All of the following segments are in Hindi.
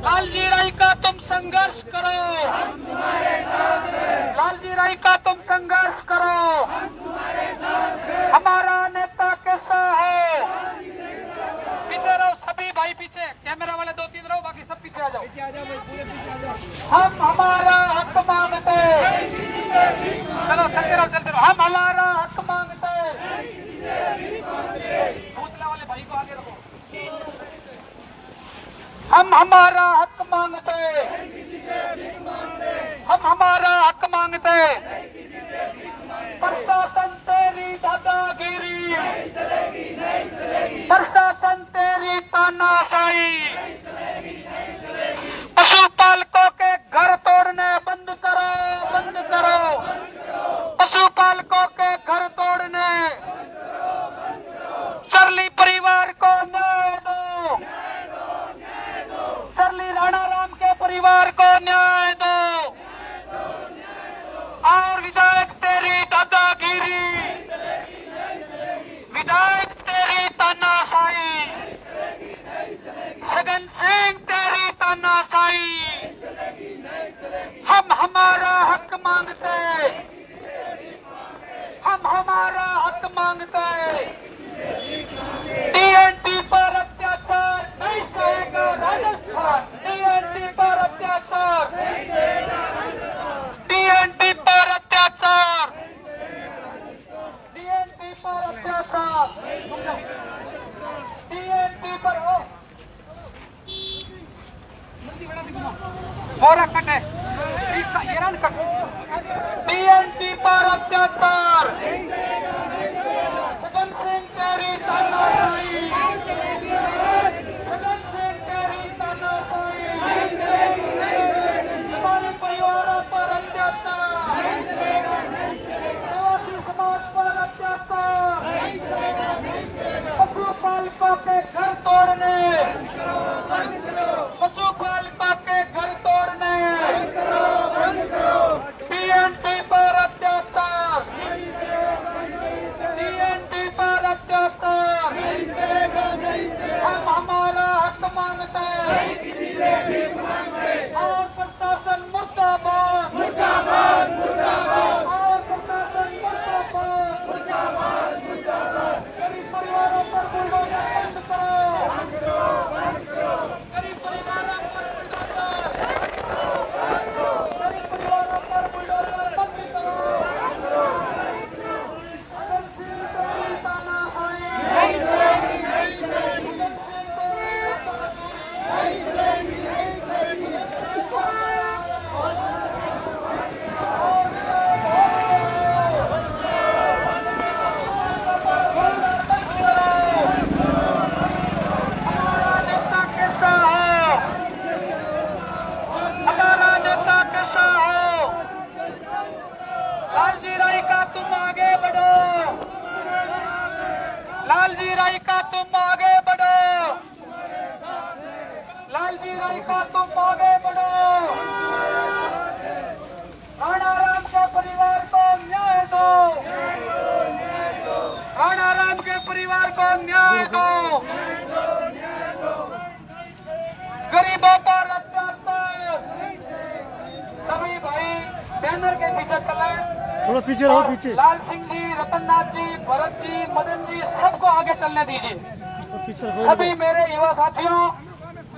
लालजी राय का तुम संघर्ष करो, लालजी राय का तुम संघर्ष करो, हमारा नेता कैसा है। पीछे रहो सभी भाई, पीछे कैमरा वाले 2-3 रहो, बाकी सब पीछे आ जाओ। हम हमारा हक मांगते, चलो चलते रहो, हम हमारा हक मांगते। भूतला वाले भाई को आगे रखो। हम हमारा हक मांगते, हम हमारा हक मांगते। प्रशासन तेरी दादागिरी, प्रशासन तेरी तानाशाही, पशुपालकों के घर तोड़ने बंद करो, बंद करो। पशुपालकों के घर तोड़ने, सरली परिवार को न्याय दो, सरली राणाराम के परिवार को न्याय दो। और विधायक तेरी दादागिरी, विधायक तेरी तानाशाही, जगन सिंह तेरी तानाशाही। हम हमारा हक मांगते, हम हमारा हक मांगते। टीएनटी पर अत्याचार नहीं सहेगा राजस्थान, टीएनटी पर अत्याचार, टीएनटी पर अत्याचार, टीएनटी पर अत्याचार, टीएनटी पर हो बोरा कटे हैरान कट, टीएनटी पर अत्याचार, जगन सिंह तेरी तानाशाही, जगन सिंह तेरी तानाशाही, हमारे परिवारों पर अत्याचार, प्रवासी समाज पर अत्याचार, पशुपालकों के घर तोड़ने, पशुपालकों के घर तोड़ने, टीएनटी पर अत्याचार, टीएनटी पर अत्याचार। हम हमारा हक मांगते और प्रशासन मुर्दाबाद, मुर्दाबाद, मुर्दाबाद, और प्रशासन मुर्दाबाद, मुर्दाबाद, मुर्दाबाद। गरीब परिवारों पर बुलडोजर बंद करो, गरीब परिवारों पर बुलडोजर, गरीब परिवारों पर बुलडोजर बंद करो। अगर सिंह तेरी तानाशाही नहीं चलेगी, नहीं चलेगी, अगर सिंह तेरी तानाशाही नहीं चलेगी, नहीं चलेगी। हमारा नेता कैसा हो, हमारा नेता कैसा हो। लालजी राय का तुम आगे बढ़ो, लालजी राय का तुम आगे बढ़ो, लालजी राय का तुम आगे बढ़ो। राणाराम के परिवार को न्याय दो, राणाराम के परिवार को न्याय दो। गरीबों पर अत्याचार, सभी भाई बैनर के पीछे चले, थोड़ा पीछे रहो, पीछे लाल सिंह जी, रतननाथ जी, भरत जी, मदन जी, सबको आगे चलने दीजिए। पीछे रहो। सभी मेरे युवा साथियों,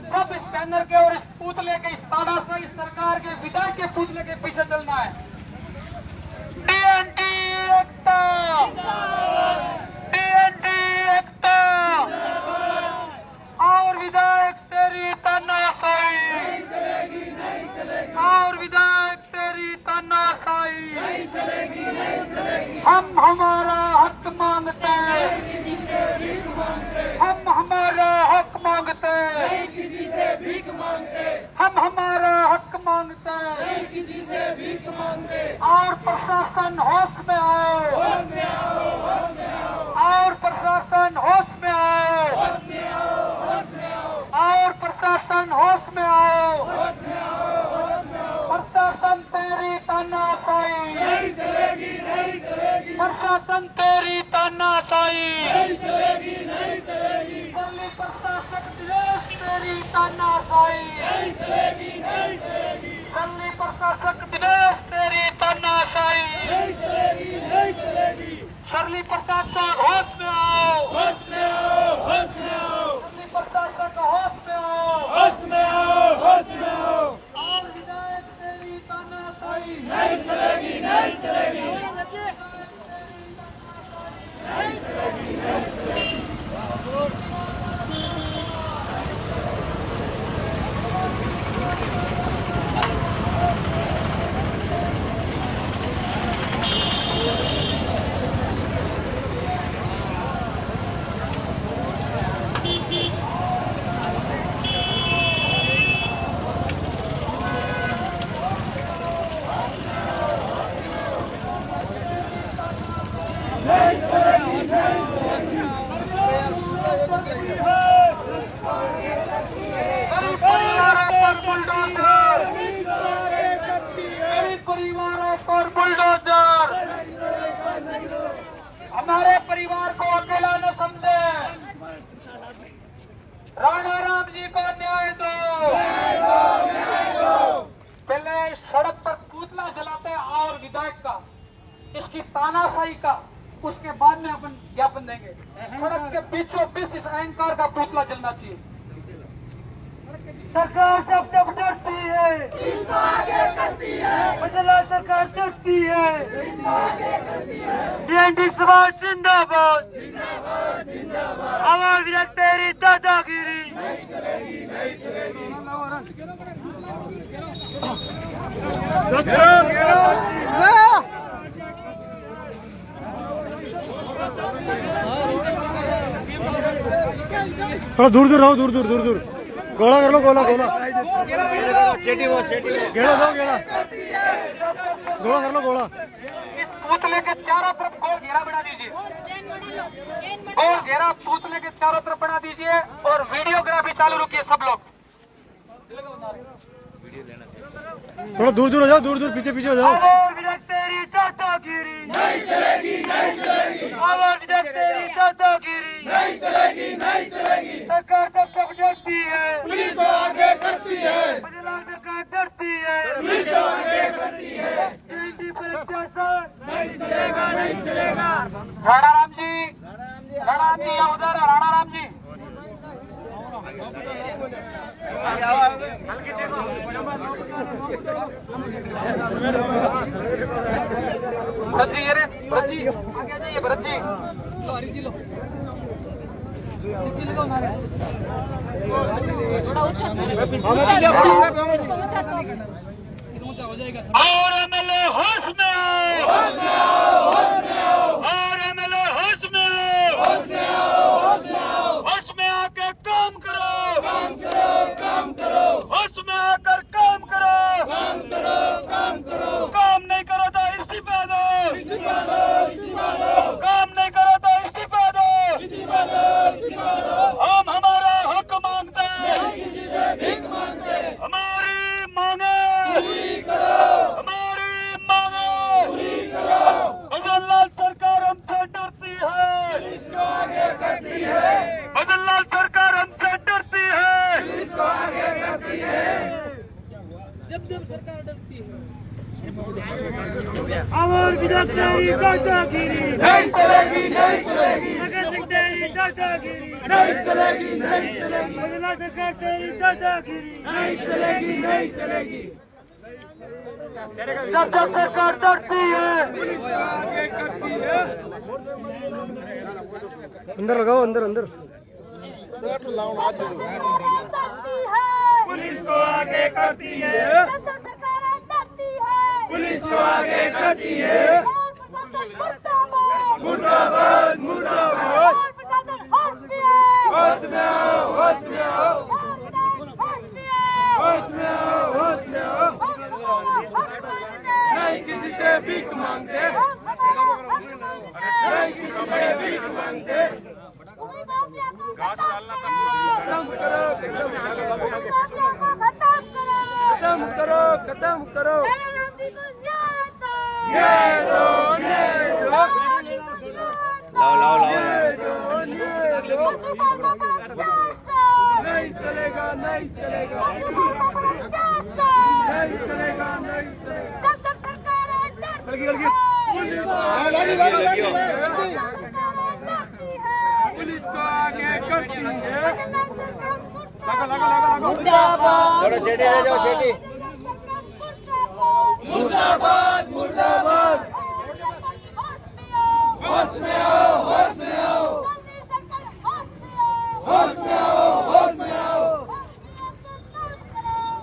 सब इस बैनर के और इस पुतले के, इस तानाशाही सरकार के विधायक के पुतले के पीछे चलना है। टीएनटी एकता, टीएनटी एकता, और विधायक तेरी तानाशाही, और विधायक तेरी तानाशाही। हम हमारा हक मांगते, हम हमारा हक मांगते, हम हमारा हक मांगते, और प्रशासन होश में आओ, और प्रशासन होश में आओ, और प्रशासन होश में आओ। प्रशासन तेरी तानाशाही नहीं चलेगी, नहीं चलेगी, प्रशासन तेरी तानाशाही नहीं चलेगी, नहीं चलेगी। दिल्ली प्रशासक देश तेरी तानाशाही, दिल्ली प्रशासक दिनेश तेरी तानाशाही, दिल्ली प्रशासक होश में आओ, दिल्ली प्रशासक होश में आओ, और विधायक तेरी तानाशाही नहीं चलेगी। परिवारों पर बुलडोजर, हमारे परिवार को अकेला न समझे, राणा राम जी को न्याय दो। पहले सड़क पर पुतला जलाते हैं और विधायक का, इसकी तानाशाही का, उसके बाद में अपन ज्ञापन देंगे। सड़क के बीचों बीच इस अहंकार का पुतला जलना चाहिए। सरकार जब डरती है, इसको आगे करती है, बदला सरकार डरती है, इसको आगे करती है। डीएनडी समाज जिंदाबाद, आवाज विधायक तेरी दादागिरी नहीं चलेगी। थोड़ा दूर रहो, दूर गोला कर लो, गोला चेटी वो गेड़ा दो, गोला कर लो, गोला। इस पुतले के चारों तरफ गोल घेरा बना दीजिए, गोल घेरा पुतले के चारों तरफ बना दीजिए और वीडियोग्राफी चालू रखिए सब लोग। थोड़ा दूर हो जाओ, पीछे हो जाओ। तेरी दादागिरी नहीं चलेगी, आवाज तेरी दादागिरी नहीं चलेगी। सरकार जब डरती है, पुलिस को आगे करती है, सरकार डरती है, पुलिस को आगे करती है। डीएनडी प्रशासन नहीं चलेगा। राणा राम जी या उधर है राणा राम जी। भरत जी, आगे आ जाइए भरत जी। और एमएलए होश में आओ, और एमएलए होश में आओ, होश में आके काम करो, होश में आकर काम करो, काम नहीं करो तो इस्तीफा दो, काम नहीं करो तो इस्तीफा दो। हम हमारा हक मांगते हैं, हमारी मांगे बदललाल सरकार हमसे डरती है, इसको आगे करती है। बदललाल सरकार हमसे डरती है, इसको आगे करती है। जब सरकार डरती है, आवाज विधायक तेरी दादागिरी नहीं चलेगी। सगन सिंह तेरी दादागिरी नहीं चलेगी। बदला सरकार तेरी दादागिरी नहीं चलेगी। जब सरकार डरती है, अंदर लगाओ, अंदर पुलिस को आगे करती है, पुलिस को आगे करती है। मुर्दाबाद, होश में आओ। नहीं किसी से भीख मांगते, घास डालना खत्म करो। लाओ। नहीं चलेगा। नहीं चलेगा, नहीं चलेगा, नहीं चलेगा। पुलिस को आगे करती है। थोड़ा चेटी रह जाओ, चेटी। मुर्दाबाद, मुर्दाबाद। होश में आओ, होश में आओ, होश में आओ, होश में आओ।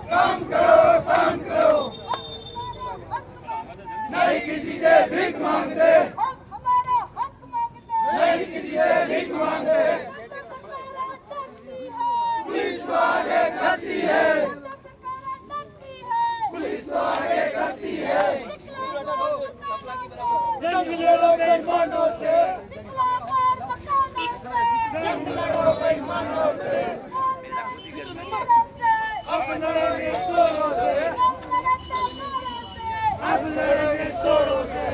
काम करो, काम करो। नहीं किसी से भीख मांगते, नहीं किसी से भीख मांगते। पुलिस को आगे करती है, पुलिस को आगे करती है। जंग लड़ो बेईमानों से, जंग लड़ो बेईमानों से। अब लड़ेंगे जोरों से, अब लड़ेंगे जोरों से।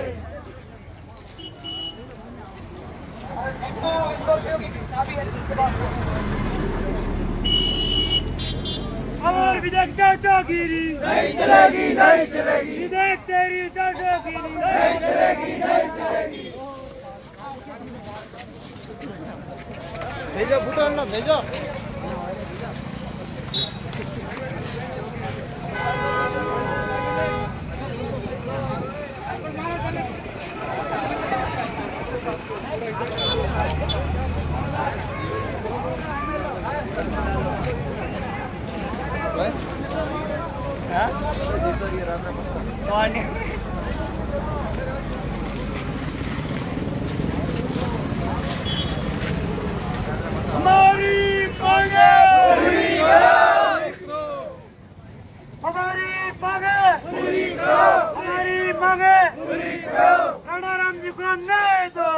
और विधायक दादागिरी नहीं चलेगी, नहीं चलेगी, विधायक तेरी दादागिरी नहीं चलेगी, नहीं चलेगी। भेजो भूटान ना भेजो। हमारी मांगे हमारी मांगे हमारी मांगे राणाराम जी को न्याय दो,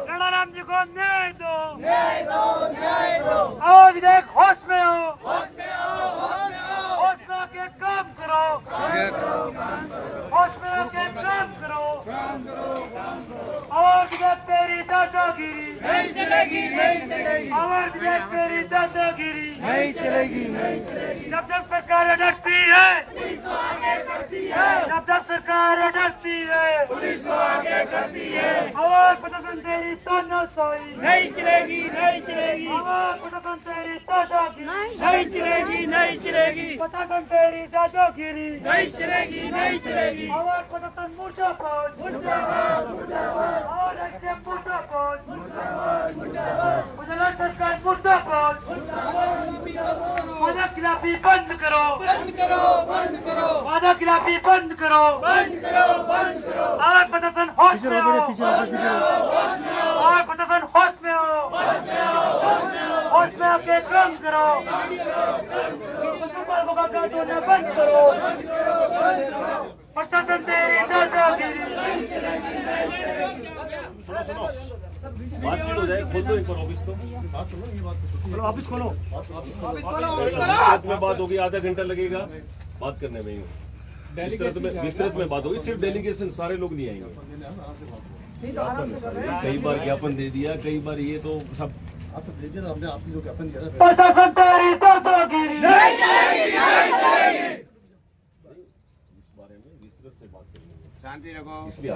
राणाराम जी को न्याय दो। आओ विधायक होश में आओ, होश में आके काम करो, होश में आके काम करो। और विधायक तेरी दादागिरी नहीं चलेगी, नहीं चलेगी, और विधायक तेरी दादागिरी नहीं चलेगी, नहीं चलेगी। जब जब सरकार अटकती है, पुलिस को आगे करती है, जब जब सरकार अटकती है, पुलिस को आगे करती है। और प्रशासन तेरी तानाशाही नहीं चलेगी, नहीं चलेगी, और प्रशासन तेरी दादागिरी नहीं चलेगी, नहीं चलेगी, प्रशासन तेरी दादागिरी नहीं चलेगी, नहीं चलेगी। और प्रशासन मुर्दाबाद, और एसडीएम मुर्दाबाद, मुजल्ला सरकार मुर्दाबाद। वादा खिलाफी बंद करो, बंद करो, बंद करो, वादा खिलाफी बंद करो, बंद करो, बंद करो। और प्रशासन होश में आओ, और प्रशासन होश में आओ, होश में आके काम करो। मुसलमानों का कानून बंद करो, प्रशासन तेरी दादागिरी। बातचीत हो जाए, खोल दो एक बार ऑफिस तो। चलो ऑफिस खोलो, विस्तृत में बात होगी, आधा घंटा लगेगा बात करने में। विस्तृत में बात होगी, सिर्फ डेलीगेशन, सारे लोग नहीं आएंगे। कई बार ज्ञापन दे दिया, कई बार ये तो सब आप तो देखिए ना, आपने जो ज्ञापन दिया ना, प्रशासन तेरी दादागिरी। नहीं चलेगी, नहीं चलेगी। इस बारे में विस्तृत से बात करनी है। शांति रखो, इसलिए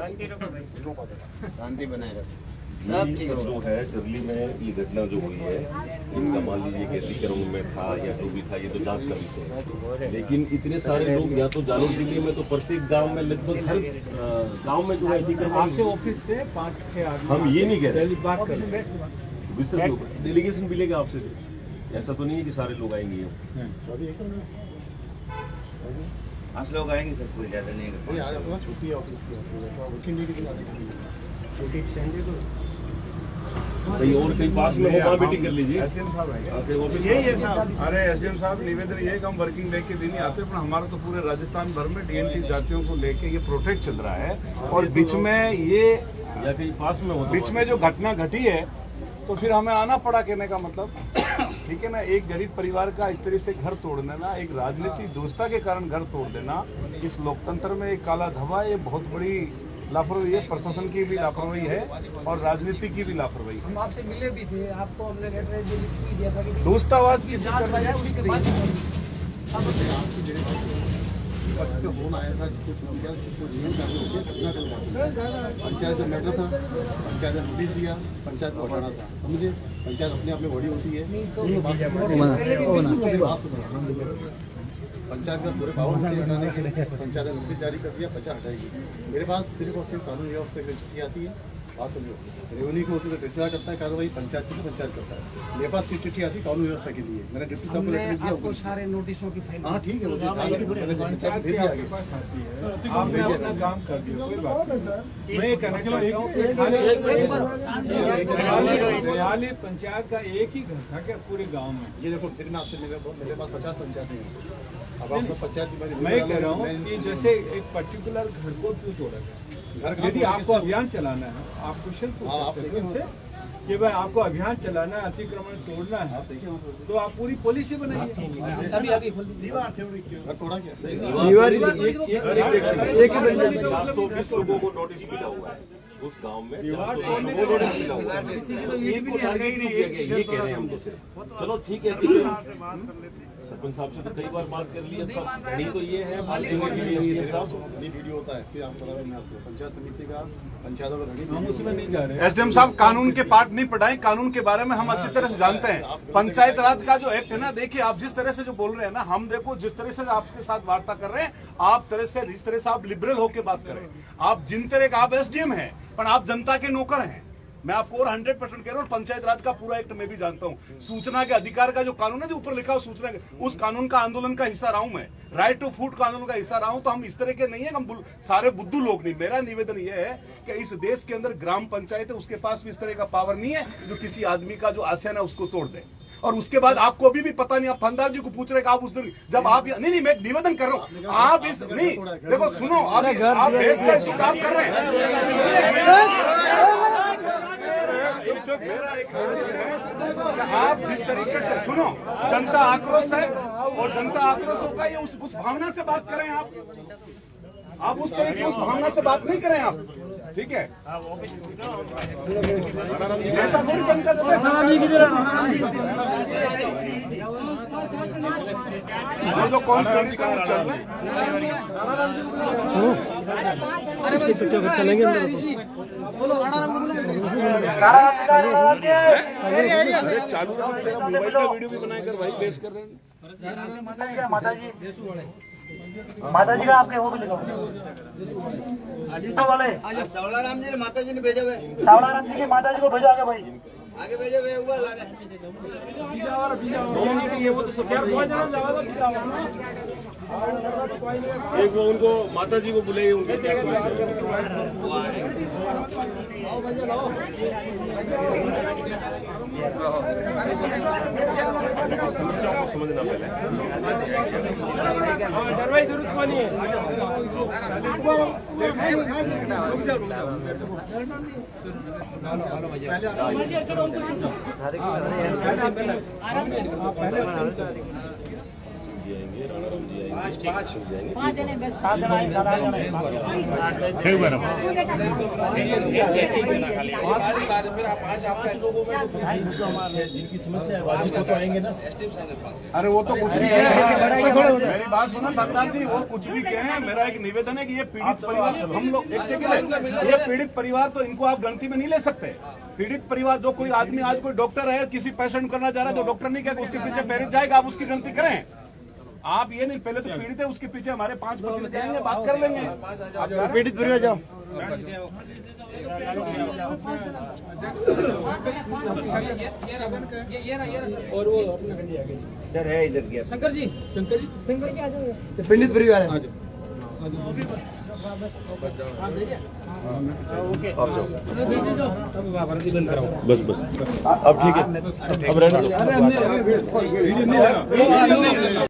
शांति बनाए रखो। ये सब जो है दिल्ली में ये घटना जो हुई है, इनका मान लीजिए कि सीकरों में था या जो भी था, ये तो जांच का विषय है। लेकिन इतने सारे लोग, या तो जालौर जिले में तो प्रत्येक गांव में, लगभग हर गांव में जो है आपके ऑफिस से 5-6 आदमी हम ये नहीं कह रहे, बात कर रहे हैं। विस्तृत लोग डेलीगेशन मिलेगा आपसे। ऐसा तो नहीं है कि सारे लोग आएंगे। 5 लोग आएंगे सर, कोई ज्यादा नहीं कोई आज अपना छुट्टी है ऑफिस की, वर्किंग डे के दिन छुट्टी संडे को कहीं और कहीं पास में हो, वहाँ मीटिंग कर लीजिए। एसडीएम साहब आएंगे। आपके ऑफिस यही है साहब। अरे एसडीएम साहब, निवेदन ये है कि हम वर्किंग डे के दिन ही आते हैं, पर हमारा तो पूरे राजस्थान भर में डीएनटी जातियों को लेके ये प्रोटेस्ट चल रहा है। और बीच में ये, या कहीं पास में हो तो बीच में जो घटना घटी है, तो फिर हमें आना पड़ा, कहने का मतलब, ठीक है ना। एक गरीब परिवार का इस तरह से घर तोड़ देना, एक राजनीतिक दोस्ता के कारण घर तोड़ देना, इस लोकतंत्र में एक काला धब्बा, ये बहुत बड़ी लापरवाही है, प्रशासन की भी लापरवाही है और राजनीति की भी लापरवाही है। हम आपसे मिले भी थे, आपको हमने लेटर जो लिख भी दिया था कि दोस्तावाज किसी जांच करने कराया, उसके बाद जिससे फोन आया था, जिसने फोन किया, जिसको जेल करनी होती है, सपना करवा पंचायत का मैटर था, पंचायत ने नोटिस दिया, पंचायत को हटाना था। मुझे पंचायत अपने आप में बड़ी होती है, पंचायत का पूरे पावर होते हैं हटाने के। पंचायत ने नोटिस जारी कर दिया, पंचायत हटाएगी। मेरे पास सिर्फ और सिर्फ कानून व्यवस्था की चिट्ठी आती है। बात समझो, रेवेन्यू को होती है तो तहसीलदार करता है कार्रवाई, पंचायत की तो पंचायत करता है। मेरे पास सिर्फ चिट्ठी आती है कानून व्यवस्था के लिए। मैंने डिप्टी साहब को लेटर दिया, आपको सारे नोटिसों की फाइल हाँ ठीक है, वो मैंने पंचायत भेज दिया आगे। आपने अपना काम कर दिया, कोई बात नहीं। मैं ये कहना चाहता हूँ रेहाली पंचायत का एक ही घर था क्या पूरे गांव में? ये देखो, फिर मैं आपसे मेरे पास 50 पंचायतें हैं। अब आप सब पंचायत की मैं कह रहा हूँ कि जैसे एक पर्टिकुलर घर को क्यों तोड़ा गया? यदि आपको अभियान चलाना है, आप क्वेश्चन पूछ सकते हैं उनसे कि भाई आपको अभियान चलाना है, अतिक्रमण तोड़ना है, तो आप पूरी पॉलिसी बनाइए। घर तोड़ा क्या? 420 लोगों को नोटिस मिला हुआ है उस गांव में। 420 लोगों को नोटिस मिला हुआ है, एक को टारगेट नहीं किया गया, ये कह रहे हैं हम तो सिर्फ। चलो ठीक है, सरपंच साहब से तो कई बार बात कर लिया था, नहीं तो ये है बात करने के लिए वीडियो होता है, फिर आप बता दें आपको पंचायत समिति का, पंचायतों का हम उसमें नहीं जा रहे। एसडीएम साहब कानून के पाठ नहीं पढ़ाए, कानून के बारे में हम अच्छी तरह से जानते हैं। पंचायत राज का जो एक्ट है ना, देखिए आप जिस तरह से जो बोल रहे हैं ना, हम देखो जिस तरह से आपके साथ वार्ता कर रहे हैं, आप तरह से जिस तरह से आप लिबरल होकर बात करें, आप जिन तरह का आप एसडीएम हैं, पर आप जनता के नौकर हैं। मैं आपको और 100% कह रहा हूँ, पंचायत राज का पूरा एक्ट मैं भी जानता हूँ। सूचना के अधिकार का जो कानून है, जो ऊपर लिखा हो सूचना के, उस कानून का आंदोलन का हिस्सा रहा हूँ मैं। राइट टू फूड कानून का हिस्सा रहा हूँ। तो हम इस तरह के नहीं है, हम सारे बुद्धू लोग नहीं। मेरा निवेदन यह है कि इस देश के अंदर ग्राम पंचायत है, उसके पास भी इस तरह का पावर नहीं है जो किसी आदमी का जो आशय है उसको तोड़ दे। और उसके बाद आपको अभी भी पता नहीं, आप थानेदार जी को पूछ रहे आप उस दिन जब आप नहीं, मैं निवेदन कर रहा हूँ, आप इस नहीं देखो, सुनो, आप देश का इस काम कर रहे हैं। मेरा एक आप जिस तरीके से सुनो, जनता आक्रोश है और जनता आक्रोश होगा, ये उस भावना से बात करें आप उस तरह की उस भावना से बात नहीं करें आप, ठीक है? जो कौन चलेंगे चालू रहा, तेरा मोबाइल का वीडियो भी बनाकर भाई पेश कर रहे हैं। माता जी का आपके वो भी लिखो वाले सवलाराम जी ने माता जी ने भेजे हुए, सावलाराम जी की माता जी को भेजो आगे भाई, आगे भेजे हुए ऊपर लागे। एक वो उनको माता जी को बुलाइए, उनके क्या समस्या है? समस्याओं को समझना पहले। जरूरत नहीं है। जाएंगे, राणाराम जी आएंगे, पाँच जने बस जिनकी समस्या है तो आएंगे ना। अरे वो तो कुछ नहीं है, मेरी बात सुनो सरदार जी, वो कुछ भी कहें, मेरा एक निवेदन है कि ये पीड़ित परिवार, हम लोग एक सेकंड, ये पीड़ित परिवार तो इनको आप गिनती में नहीं ले सकते। पीड़ित परिवार जो कोई आदमी आज कोई डॉक्टर है, किसी पेशेंट करना चाह रहा है तो डॉक्टर नहीं कहता, उसके पीछे पेरित जाएगा, आप उसकी गिनती करें। आप ये नहीं, पहले तो पीड़ित है, उसके पीछे हमारे 5 वकील जाएंगे, बात कर लेंगे। पीड़ित परिवार जाओ। और वो सर है इधर गया शंकर जी शंकर के आ जाओ, पीड़ित परिवार है। बस अब ठीक है, अब रहने दो।